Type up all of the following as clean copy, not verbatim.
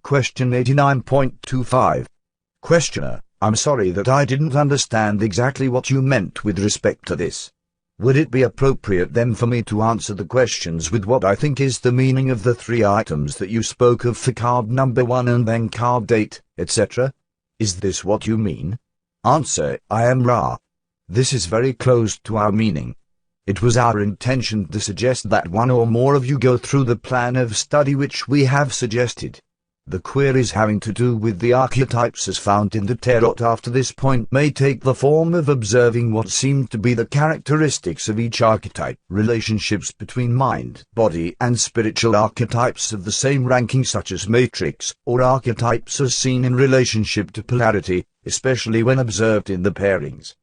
Question 89.25. Questioner: I'm sorry that I didn't understand exactly what you meant with respect to this. Would it be appropriate then for me to answer the questions with what I think is the meaning of the three items that you spoke of for card number 1 and then card date, etc.? Is this what you mean? Answer: I am Ra. This is very close to our meaning. It was our intention to suggest that one or more of you go through the plan of study which we have suggested. The queries having to do with the archetypes as found in the tarot after this point may take the form of observing what seem to be the characteristics of each archetype, relationships between mind, body and spiritual archetypes of the same ranking such as matrix, or archetypes as seen in relationship to polarity, especially when observed in the pairings.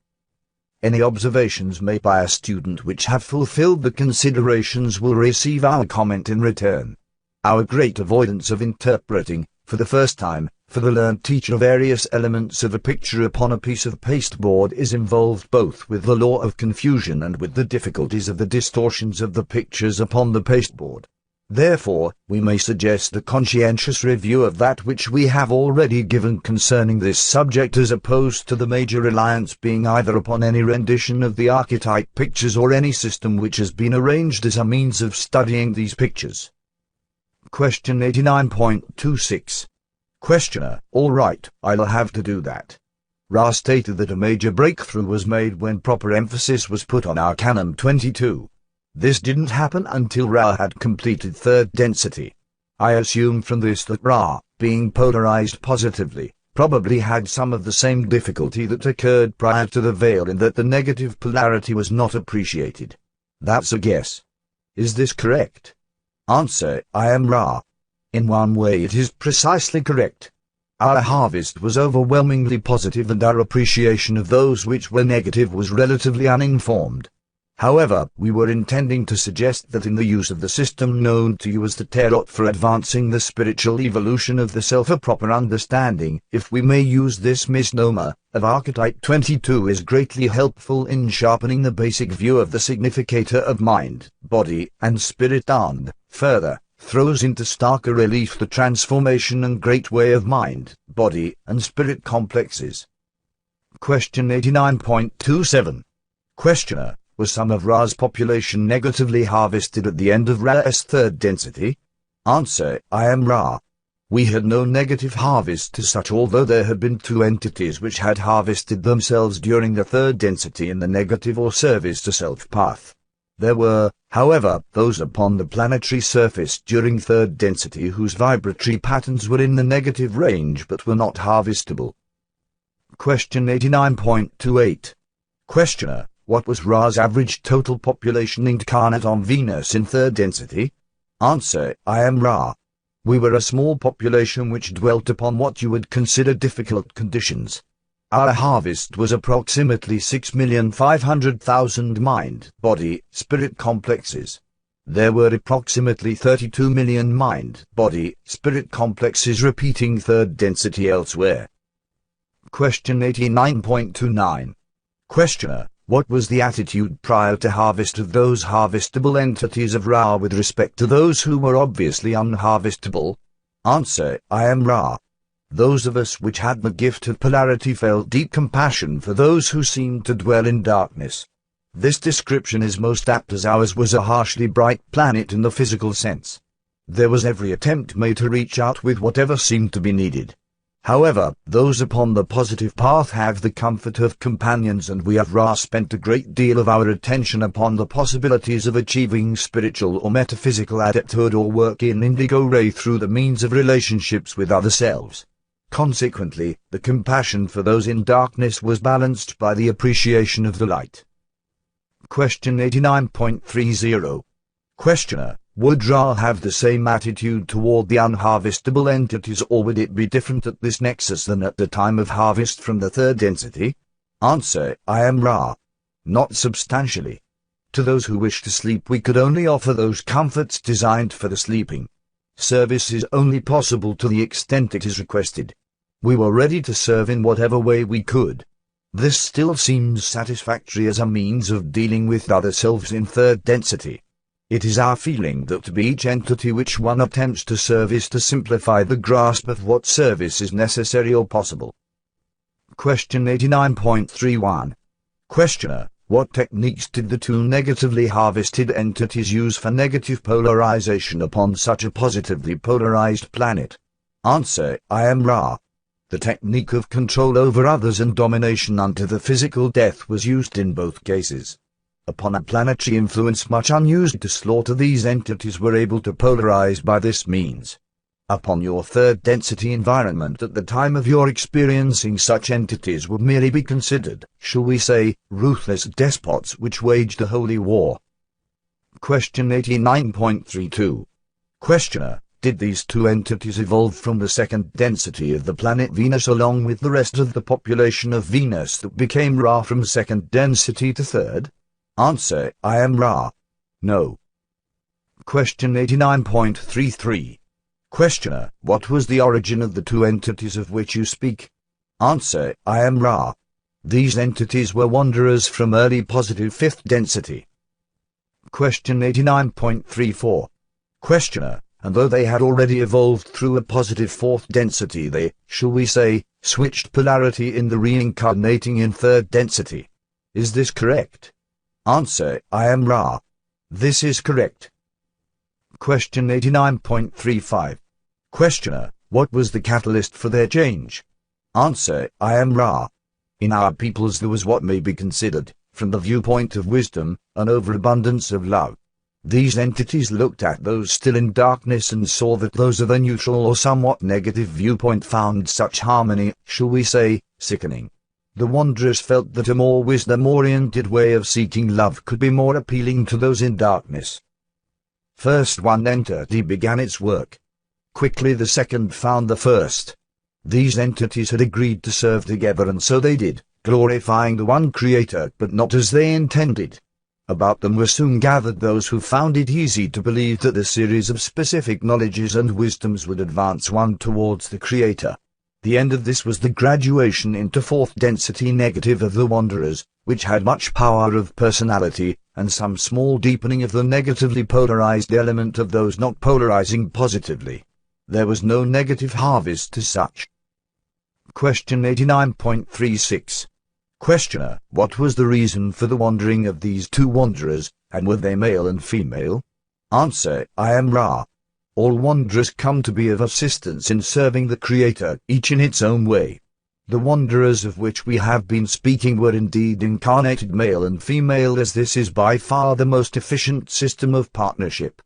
Any observations made by a student which have fulfilled the considerations will receive our comment in return. Our great avoidance of interpreting, for the first time, for the learned teacher various elements of a picture upon a piece of pasteboard is involved both with the law of confusion and with the difficulties of the distortions of the pictures upon the pasteboard. Therefore, we may suggest the conscientious review of that which we have already given concerning this subject as opposed to the major reliance being either upon any rendition of the archetype pictures or any system which has been arranged as a means of studying these pictures. Question 89.26. Questioner: all right, I'll have to do that. Ra stated that a major breakthrough was made when proper emphasis was put on Arcanum 22. This didn't happen until Ra had completed third density. I assume from this that Ra, being polarized positively, probably had some of the same difficulty that occurred prior to the veil in that the negative polarity was not appreciated. That's a guess. Is this correct? Answer: I am Ra. In one way it is precisely correct. Our harvest was overwhelmingly positive and our appreciation of those which were negative was relatively uninformed. However, we were intending to suggest that in the use of the system known to you as the tarot for advancing the spiritual evolution of the self, a proper understanding, if we may use this misnomer, of archetype 22 is greatly helpful in sharpening the basic view of the significator of mind, body, and spirit and, further, throws into starker relief the transformation and great way of mind, body, and spirit complexes. Question 89.27. Questioner: was some of Ra's population negatively harvested at the end of Ra's third density? Answer: I am Ra. We had no negative harvest as such, although there had been two entities which had harvested themselves during the third density in the negative or service to self path. There were, however, those upon the planetary surface during third density whose vibratory patterns were in the negative range but were not harvestable. Question 89.28. Questioner: what was Ra's average total population incarnate on Venus in third density? Answer: I am Ra. We were a small population which dwelt upon what you would consider difficult conditions. Our harvest was approximately 6,500,000 mind, body, spirit complexes. There were approximately 32 million mind, body, spirit complexes repeating third density elsewhere. Question 89.29. Questioner: what was the attitude prior to harvest of those harvestable entities of Ra with respect to those who were obviously unharvestable? Answer: I am Ra. Those of us which had the gift of polarity felt deep compassion for those who seemed to dwell in darkness. This description is most apt as ours was a harshly bright planet in the physical sense. There was every attempt made to reach out with whatever seemed to be needed. However, those upon the positive path have the comfort of companions, and we of Ra spent a great deal of our attention upon the possibilities of achieving spiritual or metaphysical adepthood or work in indigo ray through the means of relationships with other selves. Consequently, the compassion for those in darkness was balanced by the appreciation of the light. Question 89.30. Questioner: would Ra have the same attitude toward the unharvestable entities, or would it be different at this nexus than at the time of harvest from the third density? Answer: I am Ra. Not substantially. To those who wish to sleep we could only offer those comforts designed for the sleeping. Service is only possible to the extent it is requested. We were ready to serve in whatever way we could. This still seems satisfactory as a means of dealing with other selves in third density. It is our feeling that to be each entity which one attempts to serve is to simplify the grasp of what service is necessary or possible. Question 89.31. Questioner: what techniques did the two negatively harvested entities use for negative polarization upon such a positively polarized planet? Answer: I am Ra. The technique of control over others and domination unto the physical death was used in both cases. Upon a planetary influence much unused to slaughter, these entities were able to polarize by this means. Upon your third density environment at the time of your experiencing such entities would merely be considered, shall we say, ruthless despots which waged a holy war. Question 89.32. Questioner: did these two entities evolve from the second density of the planet Venus along with the rest of the population of Venus that became Ra from second density to third? Answer: I am Ra. No. Question 89.33. Questioner: what was the origin of the two entities of which you speak? Answer: I am Ra. These entities were wanderers from early positive fifth density. Question 89.34. Questioner: and though they had already evolved through a positive fourth density, they, shall we say, switched polarity in the reincarnating in third density. Is this correct? Answer: I am Ra. This is correct. Question 89.35. Questioner: what was the catalyst for their change? Answer: I am Ra. In our peoples there was what may be considered, from the viewpoint of wisdom, an overabundance of love. These entities looked at those still in darkness and saw that those of a neutral or somewhat negative viewpoint found such harmony, shall we say, sickening. The wanderers felt that a more wisdom-oriented way of seeking love could be more appealing to those in darkness. First one entity began its work. Quickly the second found the first. These entities had agreed to serve together, and so they did, glorifying the one Creator, but not as they intended. About them were soon gathered those who found it easy to believe that the series of specific knowledges and wisdoms would advance one towards the Creator. The end of this was the graduation into fourth density negative of the wanderers, which had much power of personality, and some small deepening of the negatively polarized element of those not polarizing positively. There was no negative harvest as such. Question 89.36. Questioner: what was the reason for the wandering of these two wanderers, and were they male and female? Answer: I am Ra. All wanderers come to be of assistance in serving the Creator, each in its own way. The wanderers of which we have been speaking were indeed incarnated male and female, as this is by far the most efficient system of partnership.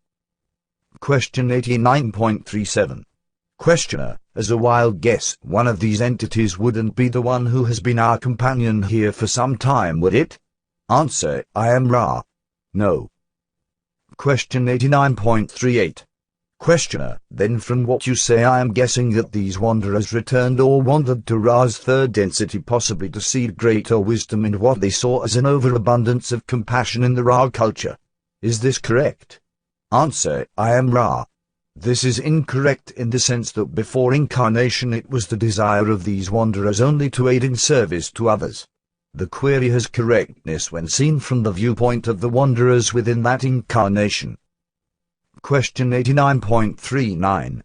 Question 89.37. Questioner: as a wild guess, one of these entities wouldn't be the one who has been our companion here for some time, would it? Answer: I am Ra. No. Question 89.38. Questioner: then from what you say I am guessing that these wanderers returned or wandered to Ra's third density, possibly to seek greater wisdom in what they saw as an overabundance of compassion in the Ra culture. Is this correct? Answer: I am Ra. This is incorrect in the sense that before incarnation it was the desire of these wanderers only to aid in service to others. The query has correctness when seen from the viewpoint of the wanderers within that incarnation. Question 89.39.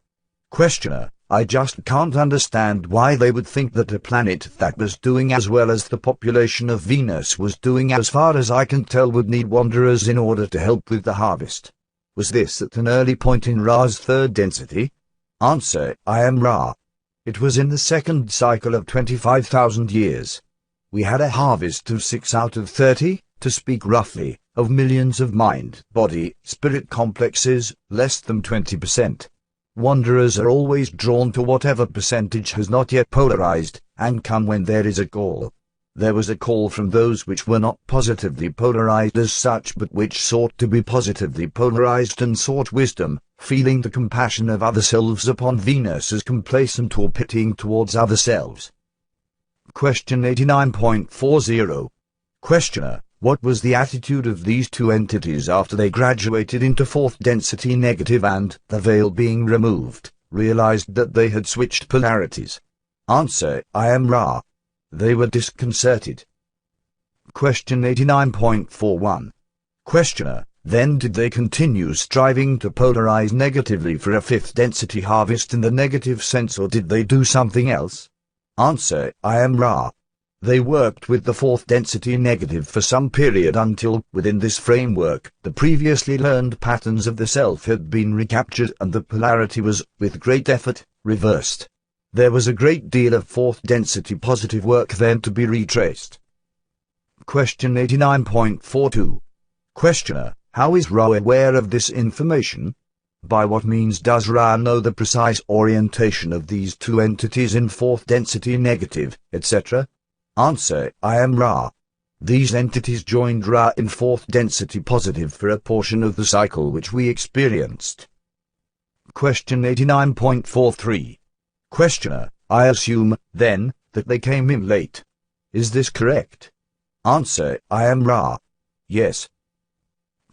Questioner: I just can't understand why they would think that a planet that was doing as well as the population of Venus was doing, as far as I can tell, would need wanderers in order to help with the harvest. Was this at an early point in Ra's third density? Answer: I am Ra. It was in the second cycle of 25,000 years. We had a harvest of 6 out of 30, to speak roughly, of millions of mind, body, spirit complexes, less than 20%. Wanderers are always drawn to whatever percentage has not yet polarized, and come when there is a call. There was a call from those which were not positively polarized as such, but which sought to be positively polarized and sought wisdom, feeling the compassion of other selves upon Venus as complacent or pitying towards other selves. Question 89.40. Questioner: what was the attitude of these two entities after they graduated into fourth density negative and, the veil being removed, realized that they had switched polarities? Answer: I am Ra. They were disconcerted. Question 89.41. Questioner: Then did they continue striving to polarize negatively for a fifth density harvest in the negative sense, or did they do something else? Answer: I am Ra. They worked with the fourth density negative for some period until, within this framework, the previously learned patterns of the self had been recaptured and the polarity was, with great effort, reversed. There was a great deal of fourth density positive work then to be retraced. Question 89.42. Questioner: how is Ra aware of this information? By what means does Ra know the precise orientation of these two entities in fourth density negative, etc.? Answer: I am Ra. These entities joined Ra in fourth density positive for a portion of the cycle which we experienced. Question 89.43. Questioner: I assume, then, that they came in late. Is this correct? Answer: I am Ra. Yes.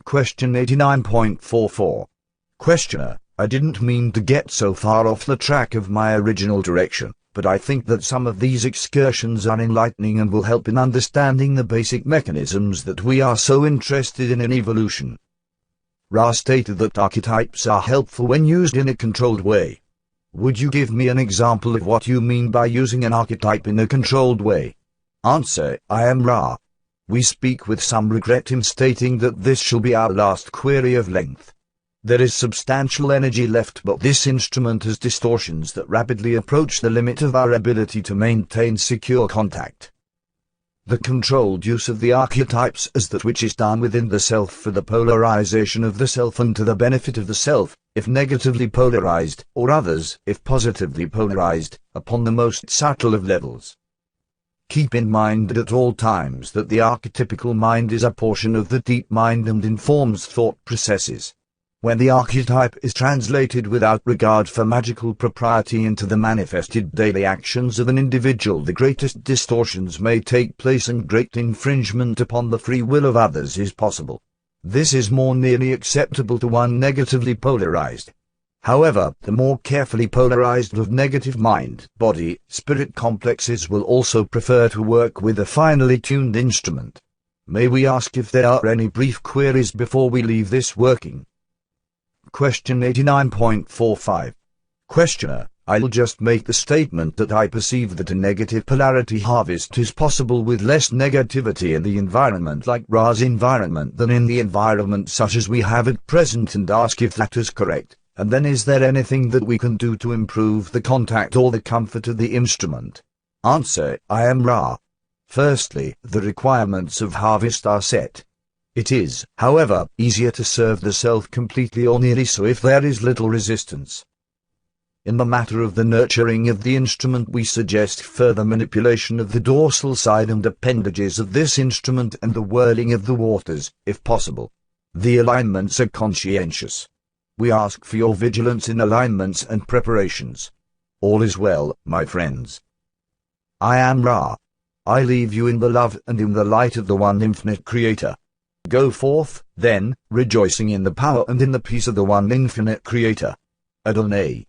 Question 89.44. Questioner: I didn't mean to get so far off the track of my original direction, but I think that some of these excursions are enlightening and will help in understanding the basic mechanisms that we are so interested in evolution. Ra stated that archetypes are helpful when used in a controlled way. Would you give me an example of what you mean by using an archetype in a controlled way? Answer: I am Ra. We speak with some regret in stating that this shall be our last query of length. There is substantial energy left, but this instrument has distortions that rapidly approach the limit of our ability to maintain secure contact. The controlled use of the archetypes is that which is done within the self for the polarization of the self and to the benefit of the self, if negatively polarized, or others, if positively polarized, upon the most subtle of levels. Keep in mind at all times that the archetypical mind is a portion of the deep mind and informs thought processes. When the archetype is translated without regard for magical propriety into the manifested daily actions of an individual, the greatest distortions may take place and great infringement upon the free will of others is possible. This is more nearly acceptable to one negatively polarized. However, the more carefully polarized of negative mind, body, spirit complexes will also prefer to work with a finely tuned instrument. May we ask if there are any brief queries before we leave this working? Question 89.45. Questioner: I'll just make the statement that I perceive that a negative polarity harvest is possible with less negativity in the environment like Ra's environment than in the environment such as we have at present, and ask if that is correct. And then, is there anything that we can do to improve the contact or the comfort of the instrument? Answer: I am Ra. Firstly, the requirements of harvest are set. It is, however, easier to serve the self completely or nearly so if there is little resistance. In the matter of the nurturing of the instrument, we suggest further manipulation of the dorsal side and appendages of this instrument and the whirling of the waters, if possible. The alignments are conscientious. We ask for your vigilance in alignments and preparations. All is well, my friends. I am Ra. I leave you in the love and in the light of the one infinite Creator. Go forth, then, rejoicing in the power and in the peace of the one infinite Creator. Adonai.